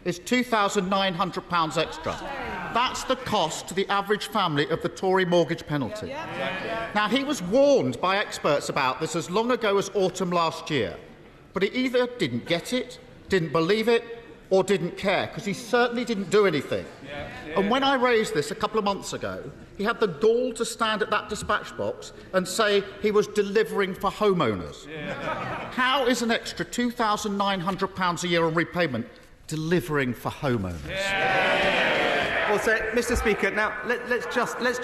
is £2,900 extra. That's the cost to the average family of the Tory mortgage penalty. Now, he was warned by experts about this as long ago as autumn last year, but he either didn't get it, didn't believe it, or didn't care, because he certainly didn't do anything. And when I raised this a couple of months ago, he had the gall to stand at that dispatch box and say he was delivering for homeowners. How is an extra £2,900 a year on repayment delivering for homeowners? Well, so, Mr. Speaker, now let's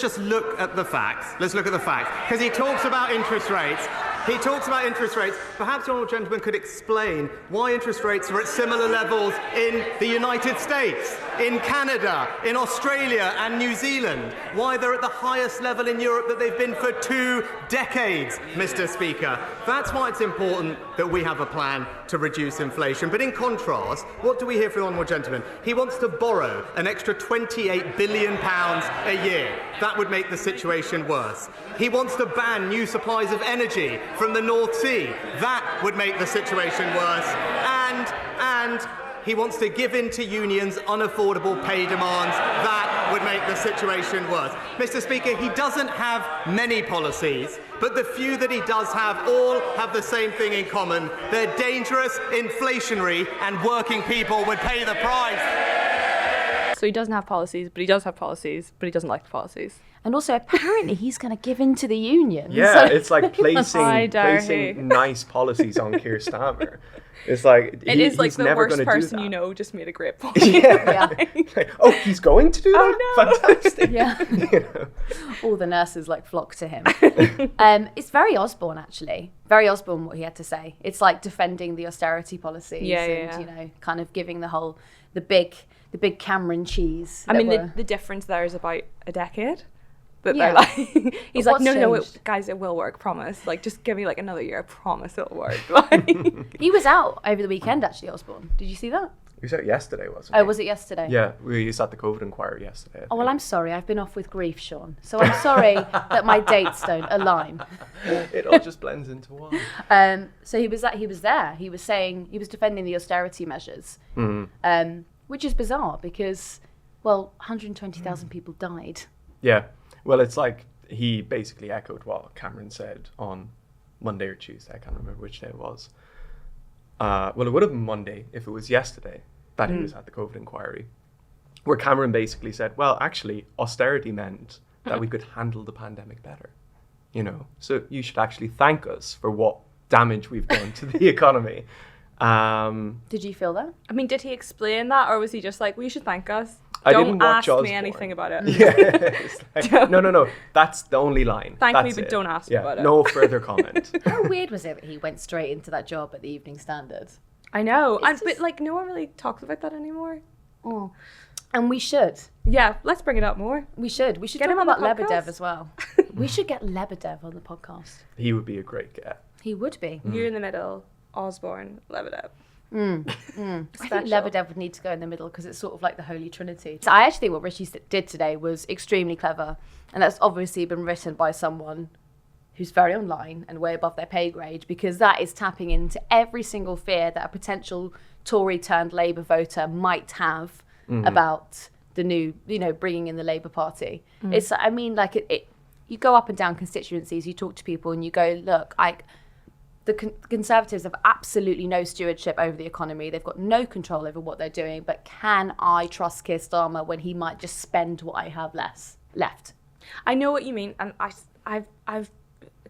just look at the facts. Let's look at the facts, because he talks about interest rates. Perhaps the honourable gentleman could explain why interest rates are at similar levels in the United States, in Canada, in Australia and New Zealand. Why they're at the highest level in Europe that they've been for 2 decades, Mr. Speaker. That's why it's important that we have a plan to reduce inflation. But in contrast, what do we hear from the honourable gentleman? He wants to borrow an extra £28 billion a year. That would make the situation worse. He wants to ban new supplies of energy from the North Sea. That would make the situation worse. And he wants to give in to unions' unaffordable pay demands. That would make the situation worse. Mr. Speaker, he doesn't have many policies, but the few that he does have all have the same thing in common. They're dangerous, inflationary, and working people would pay the price. So he doesn't have policies, but he does have policies, but he doesn't like the policies. And also, apparently, he's going to give in to the union. Yeah, so. It's like placing nice policies on Keir Starmer. It's like it is like he's the never worst do person that. you know just made a great point. Yeah. Like, oh, he's going to do that? Oh, no. Fantastic. Yeah. You know? All the nurses flock to him. It's very Osborne, actually. Very Osborne, what he had to say. It's like defending the austerity policies and, you know, kind of giving the big Cameron cheese. I mean, the difference there is about a decade. That Yeah. they're like, he's But like, no, changed? guys, it will work, promise. Like, just give me like another year, I promise it'll work. Like, He was out over the weekend, actually, Osborne. Did you see that? He was out yesterday, wasn't he? Oh, was it yesterday? Yeah, we was at the COVID inquiry yesterday. Oh, well, I'm sorry. I've been off with grief, Sean. So I'm sorry that my dates don't align. It all just blends into one. So he was there. He was saying, he was defending the austerity measures, which is bizarre because, well, 120,000 people died. Yeah. Well, it's like he basically echoed what Cameron said on Monday or Tuesday. I can't remember which day it was. Well, it would have been Monday if it was yesterday that he was at the COVID inquiry, where Cameron basically said, well, actually, austerity meant that we could handle the pandemic better. You know, so you should actually thank us for what damage we've done to the economy. Did you feel that? I mean, did he explain that, or was he just like, well, you should thank us? I Don't didn't watch ask me Osborne. anything about it. Yeah. It's like, no. That's the only line. Thank me, That's but it. don't ask me Yeah, about it. no further comment. How weird was it that he went straight into that job at the Evening Standard? I know, It's but just- like no one really talks about that anymore. Oh. And we should. Yeah, let's bring it up more. We should. We should Get talk him on the about Lebedev podcast. as well. We should get Lebedev on the podcast. He would be a great get. He would be. You're in the middle, Osborne, Lebedev. I think Lebedev would need to go in the middle because it's sort of like the Holy Trinity. So I actually think what Rishi did today was extremely clever. And that's obviously been written by someone who's very online and way above their pay grade, because that is tapping into every single fear that a potential Tory turned Labour voter might have about the new, bringing in the Labour Party. It's, I mean, like you go up and down constituencies, you talk to people and you go, look, the Conservatives have absolutely no stewardship over the economy. They've got no control over what they're doing. But can I trust Keir Starmer when he might just spend what I have left? I know what you mean, and I've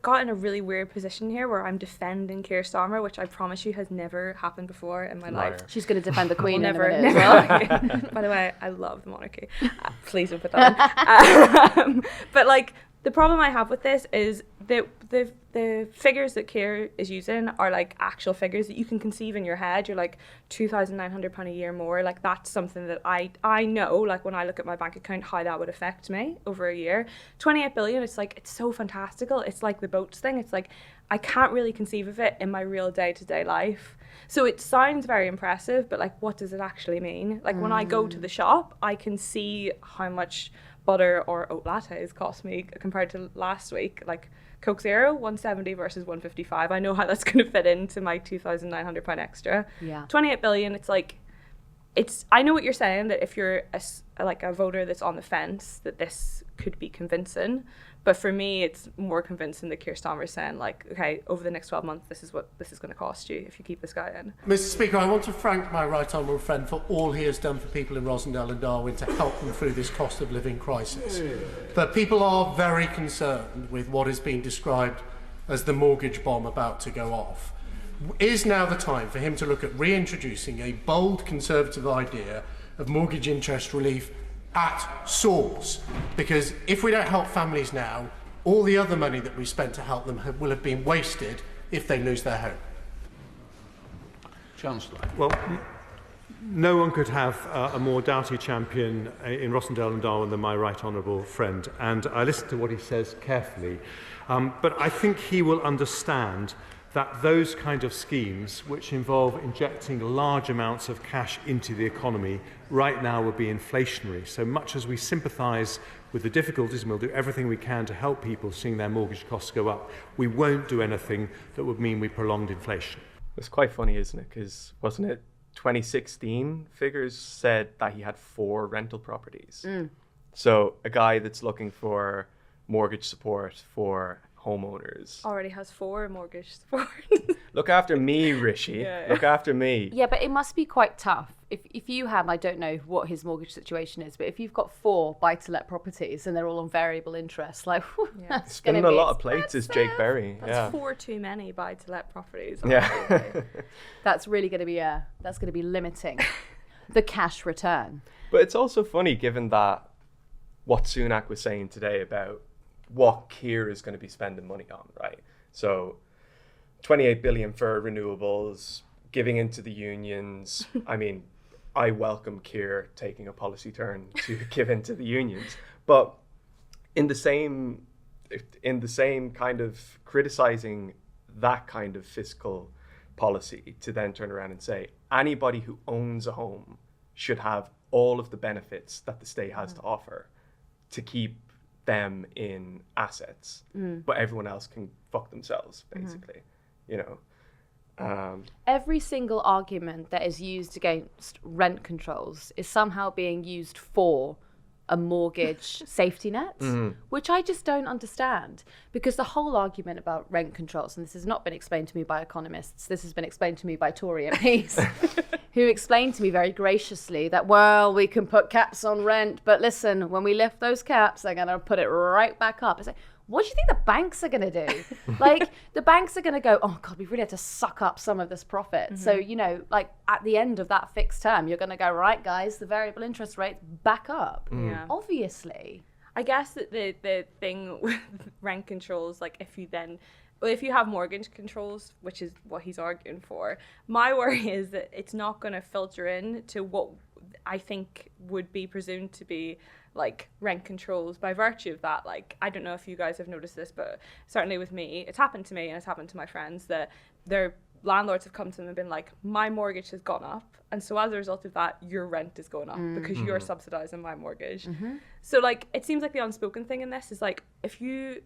got in a really weird position here where I'm defending Keir Starmer, which I promise you has never happened before in my life. She's going to defend the Queen in a Never. minute as well. By the way, I love the monarchy. Please don't put that in. But like, the problem I have with this is that the figures that Keir is using are like actual figures that you can conceive in your head. You're like £2,900 a year more. Like that's something that I know, like when I look at my bank account, how that would affect me over a year. 28 billion, it's like, it's so fantastical. It's like the boats thing. It's like, I can't really conceive of it in my real day-to-day life. So it sounds very impressive, but like, what does it actually mean? Like when I go to the shop, I can see how much butter or oat lattes cost me compared to last week. Like Coke Zero, 170 versus 155. I know how that's going to fit into my £2,900 extra. Yeah. 28 billion, it's like, I know what you're saying, that if you're a voter that's on the fence, that this could be convincing. But for me, it's more convincing that Keir Starmer is saying, like, okay, over the next 12 months, this is what this is going to cost you if you keep this guy in. Mr. Speaker, I want to thank my right honourable friend for all he has done for people in Rosendale and Darwin to help them through this cost of living crisis. But people are very concerned with what is being described as the mortgage bomb about to go off. Is now the time for him to look at reintroducing a bold Conservative idea of mortgage interest relief at source? Because if we don't help families now, all the other money that we spent to help them will have been wasted if they lose their home. Chancellor. Well, no one could have a more doughty champion in Rossendale and Darwin than my right honourable friend, and I listened to what he says carefully. But I think he will understand that those kind of schemes, which involve injecting large amounts of cash into the economy, right now will be inflationary. So much as we sympathise with the difficulties, and we'll do everything we can to help people seeing their mortgage costs go up, we won't do anything that would mean we prolonged inflation. It's quite funny, isn't it? Because wasn't it 2016 figures said that he had 4 rental properties? So a guy that's looking for mortgage support for homeowners Already has 4 mortgage support. Look after me, Rishi. Yeah. Look after me. Yeah, but it must be quite tough. If you have, I don't know what his mortgage situation is, but if you've got 4 buy-to-let properties and they're all on variable interest, like, that's going to Spinning be a lot of plates is Jake Berry. That's 4 too many buy-to-let properties. Yeah. That's really going to be that's going to be limiting the cash return. But it's also funny given that what Sunak was saying today about what Keir is going to be spending money on, right? So 28 billion for renewables, giving into the unions. I mean, I welcome Keir taking a policy turn to give into the unions, but in the same kind of criticizing that kind of fiscal policy to then turn around and say anybody who owns a home should have all of the benefits that the state has to offer to keep them in assets, but everyone else can fuck themselves, basically. You know, every single argument that is used against rent controls is somehow being used for a mortgage safety net, which I just don't understand. Because the whole argument about rent controls, and this has not been explained to me by economists, this has been explained to me by Tory MPs, who explained to me very graciously that, well, we can put caps on rent, but listen, when we lift those caps, they're going to put it right back up. It's like, what do you think the banks are going to do? Like, the banks are going to go, oh, God, we really had to suck up some of this profit. So, you know, like, at the end of that fixed term, you're going to go, right, guys, the variable interest rate's back up. Yeah. Obviously. I guess that the thing with rent controls, like, if you have mortgage controls, which is what he's arguing for, my worry is that it's not going to filter in to what I think would be presumed to be like rent controls by virtue of that. Like, I don't know if you guys have noticed this, but certainly with me, it's happened to me and it's happened to my friends that their landlords have come to them and been like, my mortgage has gone up, and so as a result of that, your rent is going up because you're subsidizing my mortgage. So like, it seems like the unspoken thing in this is like, if you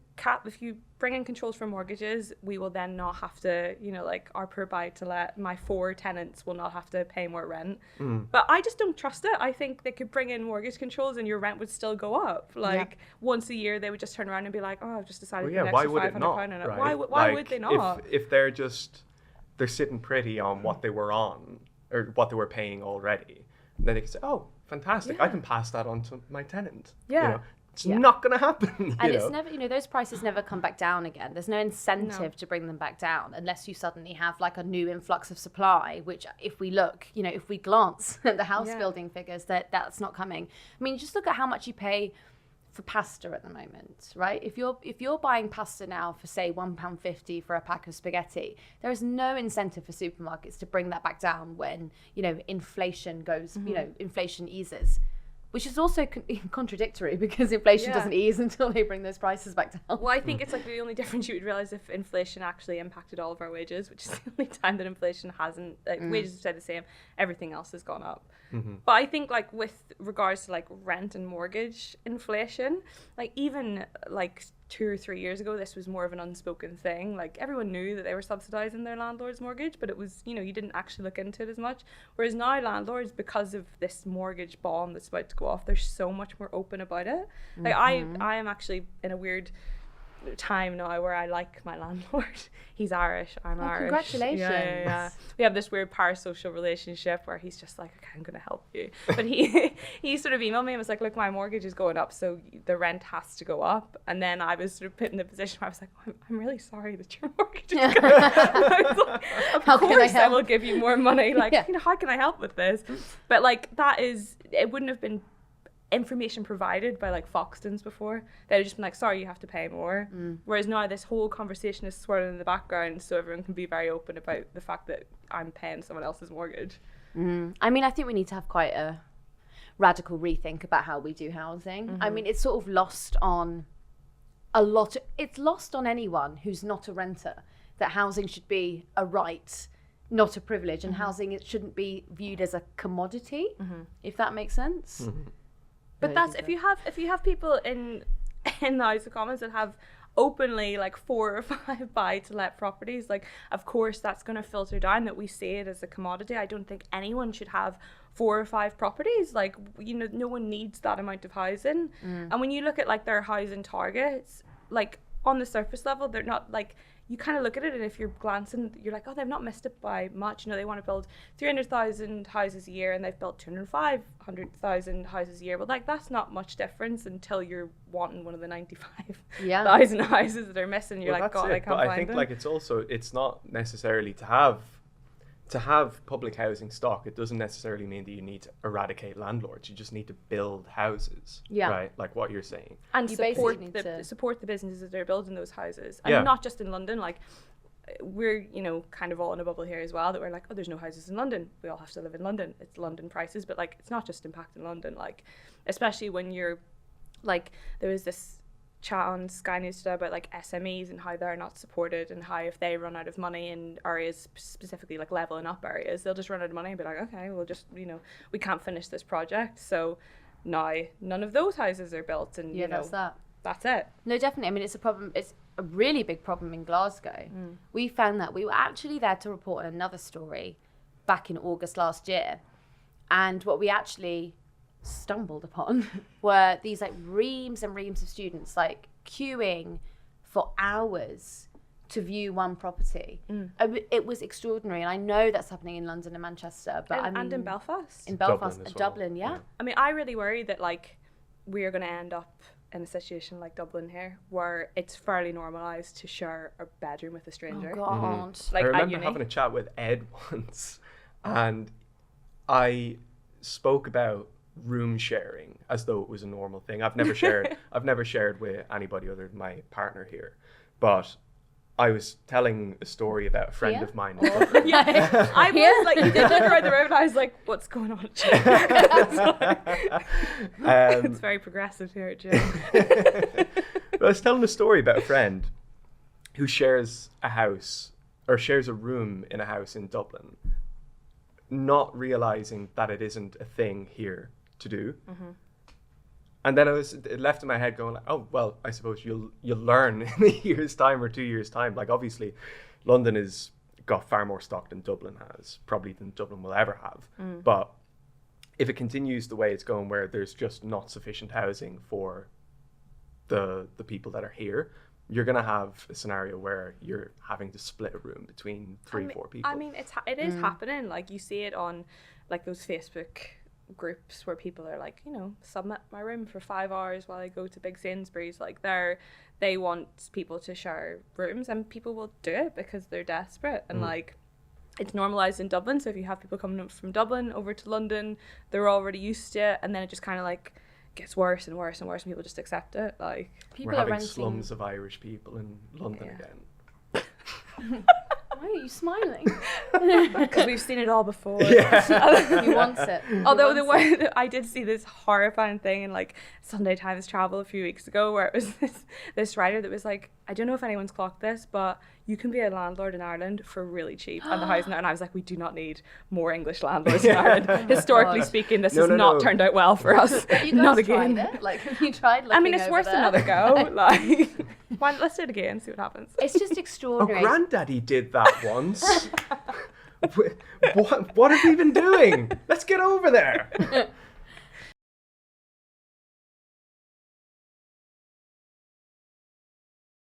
bring in controls for mortgages, we will then not have to, you know, like our per buy to let, my 4 tenants will not have to pay more rent. But I just don't trust it. I think they could bring in mortgage controls and your rent would still go up. Like once a year, they would just turn around and be like, oh, I've just decided to put an extra £500 in it. Right? Why would they not? If they're sitting pretty on what they were on or what they were paying already, then they can say, oh, fantastic, I can pass that on to my tenant. You know, it's not going to happen. And it's never, you know, those prices never come back down again. There's no incentive to bring them back down unless you suddenly have like a new influx of supply, which if we look, you know, if we glance at the house building figures, that's not coming. I mean, just look at how much you pay for pasta at the moment, right? If you're buying pasta now for say £1.50 for a pack of spaghetti, there is no incentive for supermarkets to bring that back down when, you know, inflation goes, you know, inflation eases, which is also contradictory because inflation doesn't ease until they bring those prices back down. Well, I think it's like the only difference you would realize if inflation actually impacted all of our wages, which is the only time that inflation hasn't, wages have stayed the same, everything else has gone up. But I think like with regards to like rent and mortgage inflation, like even like 2 or 3 years ago, this was more of an unspoken thing. Like, everyone knew that they were subsidising their landlord's mortgage, but it was, you know, you didn't actually look into it as much. Whereas now landlords, because of this mortgage bomb that's about to go off, they're so much more open about it. Like, I am actually in a weird time now where I like my landlord. He's Irish, I'm Irish. Congratulations. Yeah. We have this weird parasocial relationship where he's just like, okay, I'm going to help you. But he sort of emailed me and was like, look, my mortgage is going up, so the rent has to go up. And then I was sort of put in the position where I was like, oh, I'm really sorry that your mortgage is going up. I was like, of course I will give you more money. Like, you know, how can I help with this? But like, it wouldn't have been information provided by like Foxtons before. They'd have just been like, sorry, you have to pay more. Whereas now this whole conversation is swirling in the background, so everyone can be very open about the fact that I'm paying someone else's mortgage. I mean, I think we need to have quite a radical rethink about how we do housing. I mean, it's sort of lost on it's lost on anyone who's not a renter that housing should be a right, not a privilege, and housing, it shouldn't be viewed as a commodity, if that makes sense. But that's if you have people in the House of Commons that have openly like 4 or 5 buy-to-let properties, like of course that's going to filter down that we see it as a commodity. I don't think anyone should have 4 or 5 properties. Like, you know, no one needs that amount of housing. And when you look at like their housing targets, like on the surface level, they're not like, you kind of look at it, and if you're glancing, you're like, oh, they've not missed it by much. You know, they want to build 300,000 houses a year, and they've built 205,000 houses a year. Well, like, that's not much difference until you're wanting one of the 95,000 houses that are missing. You're like, God, I can't find them. But I think like it's not necessarily to have public housing stock. It doesn't necessarily mean that you need to eradicate landlords. You just need to build houses, right? Like what you're saying, and support the businesses that are building those houses, and not just in London. Like, we're, you know, kind of all in a bubble here as well, that we're like, oh, there's no houses in London, we all have to live in London, it's London prices. But like, it's not just impacting London, like especially when you're like, there was this chat on Sky News today about like SMEs and how they're not supported, and how if they run out of money in areas, specifically like leveling up areas, they'll just run out of money and be like, okay, we'll just, you know, we can't finish this project. So now none of those houses are built, and you know, that's it. No, definitely. I mean, it's a problem. It's a really big problem in Glasgow. We found that. We were actually there to report on another story back in August last year, and what we actually stumbled upon were these like reams and reams of students like queuing for hours to view one property. It was extraordinary, and I know that's happening in London and Manchester, but and in Belfast, Dublin, yeah. I mean, I really worry that like we are going to end up in a situation like Dublin here, where it's fairly normalised to share a bedroom with a stranger. Oh God! Like, I remember having a chat with Ed once, and I spoke about room sharing as though it was a normal thing. I've never shared with anybody other than my partner here, but I was telling a story about a friend of mine. I was like, you did look around the room, and I was like, what's going on? It's very progressive here at Jim. I was telling a story about a friend who shares a house, or shares a room in a house in Dublin, not realizing that it isn't a thing here to do. And then it left in my head going like, oh, well, I suppose you'll learn in a year's time or 2 years' time. Like, obviously, London has got far more stock than Dublin has, probably than Dublin will ever have. But if it continues the way it's going, where there's just not sufficient housing for the people that are here, you're going to have a scenario where you're having to split a room between 3-4 people. I mean, it is happening. Like, you see it on like those Facebook groups where people are like, you know, sublet my room for 5 hours while I go to Big Sainsbury's. Like, they want people to share rooms, and people will do it because they're desperate. And like, it's normalised in Dublin, so if you have people coming up from Dublin over to London, they're already used to it, and then it just kind of like gets worse and worse and worse, and people just accept it. Like, people we're are having renting slums of Irish people in London again. Why are you smiling? Because we've seen it all before. You want it. Although the way that I did see this horrifying thing in like Sunday Times Travel a few weeks ago, where it was this writer that was like, I don't know if anyone's clocked this, but you can be a landlord in Ireland for really cheap. And the housing, and I was like, we do not need more English landlords in Ireland. Historically speaking, this has not turned out well for us. You guys not again. Tried it? Like, have you tried looking I mean, it's over worth there? another go. Like, Why, let's do it again, see what happens. It's just Oh, extraordinary. Granddaddy did that once. What have we been doing? Let's get over there.